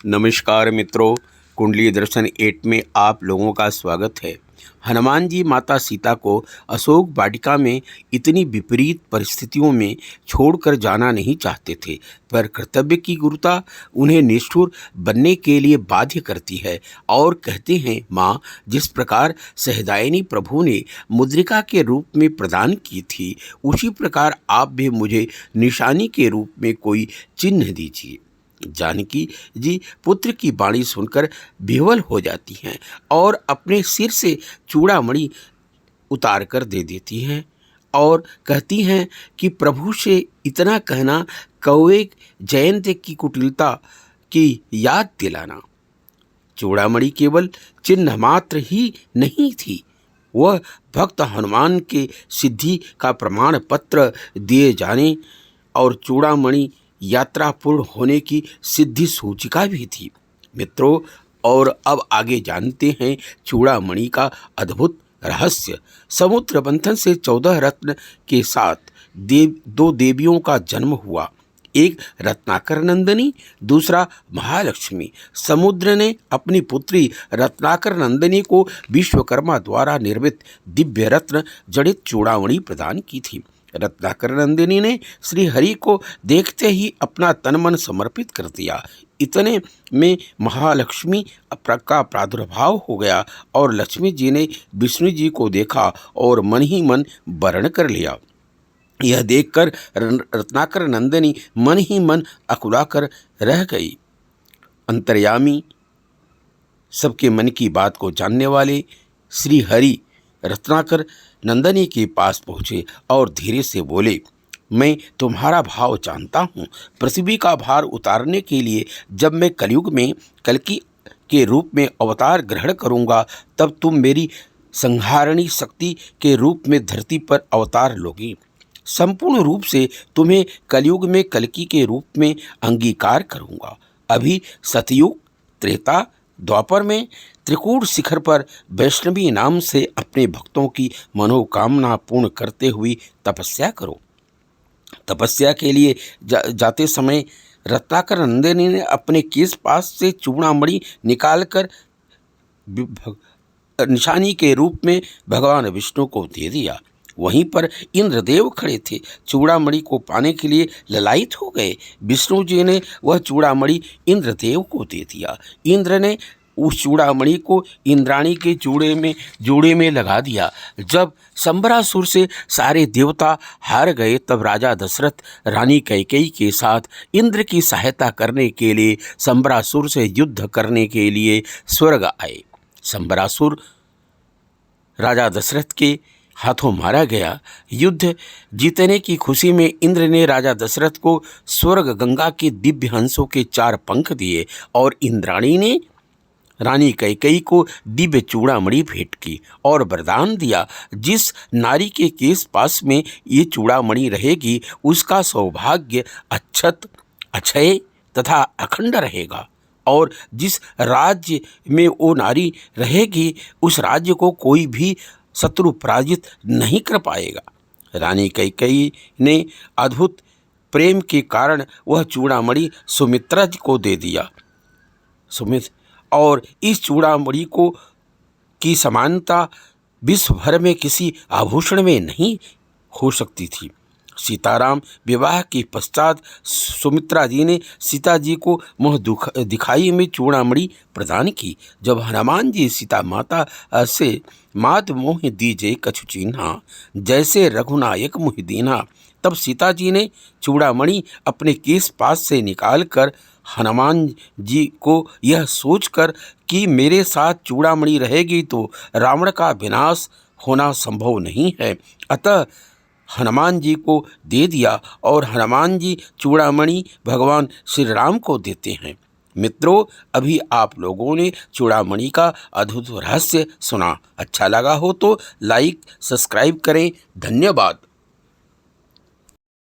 नमस्कार मित्रों, कुंडली दर्शन 8 में आप लोगों का स्वागत है। हनुमान जी माता सीता को अशोक वाटिका में इतनी विपरीत परिस्थितियों में छोड़कर जाना नहीं चाहते थे, पर कर्तव्य की गुरुता उन्हें निष्ठुर बनने के लिए बाध्य करती है और कहते हैं, माँ, जिस प्रकार सहदायिनी प्रभु ने मुद्रिका के रूप में प्रदान की थी, उसी प्रकार आप भी मुझे निशानी के रूप में कोई चिन्ह दीजिए। जानकी जी पुत्र की वाणी सुनकर विह्वल हो जाती हैं और अपने सिर से चूड़ामणि उतार कर दे देती हैं और कहती हैं कि प्रभु से इतना कहना कौवे जयंत की कुटिलता की याद दिलाना। चूड़ामणि केवल चिन्ह मात्र ही नहीं थी, वह भक्त हनुमान के सिद्धि का प्रमाण पत्र दिए जाने और चूड़ामणि यात्रा पूर्ण होने की सिद्धि सूचिका भी थी। मित्रों, और अब आगे जानते हैं चूड़ामणि का अद्भुत रहस्य। समुद्र मंथन से 14 रत्न के साथ दो देवियों का जन्म हुआ, एक रत्नाकर नंदिनी, दूसरा महालक्ष्मी। समुद्र ने अपनी पुत्री रत्नाकर नंदिनी को विश्वकर्मा द्वारा निर्मित दिव्य रत्न जड़ित चूड़ामणि प्रदान की थी। रत्नाकर नंदिनी ने श्री हरि को देखते ही अपना तन मन समर्पित कर दिया। इतने में महालक्ष्मी का प्रादुर्भाव हो गया और लक्ष्मी जी ने विष्णु जी को देखा और मन ही मन वरण कर लिया। यह देखकर रत्नाकर नंदिनी मन ही मन अकुलाकर रह गई। अंतर्यामी, सबके मन की बात को जानने वाले श्री हरि रत्नाकर नंदिनी के पास पहुँचे और धीरे से बोले, मैं तुम्हारा भाव जानता हूँ। पृथ्वी का भार उतारने के लिए जब मैं कलयुग में कल्कि के रूप में अवतार ग्रहण करूँगा, तब तुम मेरी संहारणी शक्ति के रूप में धरती पर अवतार लोगी। संपूर्ण रूप से तुम्हें कलयुग में कल्कि के रूप में अंगीकार करूँगा। अभी सतयुग, त्रेता, द्वापर में त्रिकूट शिखर पर वैष्णवी नाम से अपने भक्तों की मनोकामना पूर्ण करते हुए तपस्या करो। तपस्या के लिए जाते समय रत्नाकर नंदिनी ने अपने केस पास से चूड़ामणि निकालकर निशानी के रूप में भगवान विष्णु को दे दिया। वहीं पर इंद्रदेव खड़े थे, चूड़ामणि को पाने के लिए ललायित हो गए। विष्णु जी ने वह चूड़ामणि इंद्रदेव को दे दिया। इंद्र ने उस चूड़ामणि को इंद्राणी के जोड़े में लगा दिया। जब संबरासुर से सारे देवता हार गए, तब राजा दशरथ रानी कैकेयी के साथ इंद्र की सहायता करने के लिए संबरासुर से युद्ध करने के लिए स्वर्ग आए। संबरासुर राजा दशरथ के हाथों मारा गया। युद्ध जीतने की खुशी में इंद्र ने राजा दशरथ को स्वर्ग गंगा के दिव्य हंसों के 4 पंख दिए और इंद्राणी ने रानी कैकेयी को दिव्य चूड़ामणि भेंट की और वरदान दिया, जिस नारी के केस पास में ये चूड़ामणि रहेगी, उसका सौभाग्य अक्षत, अक्षय तथा अखंड रहेगा, और जिस राज्य में वो नारी रहेगी, उस राज्य को कोई भी शत्रु पराजित नहीं कर पाएगा। रानी कैकेयी ने अद्भुत प्रेम के कारण वह चूड़ामणि सुमित्रा जी को दे दिया। और इस चूड़ामणि को की समानता विश्व भर में किसी आभूषण में नहीं हो सकती थी। सीताराम विवाह के पश्चात सुमित्रा जी ने सीता जी को मुँह दिखाई में चूड़ामणि प्रदान की। जब हनुमान जी सीता माता से मात मोह दीजे कछु चीन्हा, जैसे रघुनायक मुहि दीन्हा, तब सीता जी ने चूड़ामणि अपने केस पास से निकालकर हनुमान जी को यह सोचकर कि मेरे साथ चूड़ामणि रहेगी तो रावण का विनाश होना संभव नहीं है, अतः हनुमान जी को दे दिया और हनुमान जी चूड़ामणि भगवान श्री राम को देते हैं। मित्रों, अभी आप लोगों ने चूड़ामणि का अद्भुत रहस्य सुना। अच्छा लगा हो तो लाइक, सब्सक्राइब करें। धन्यवाद।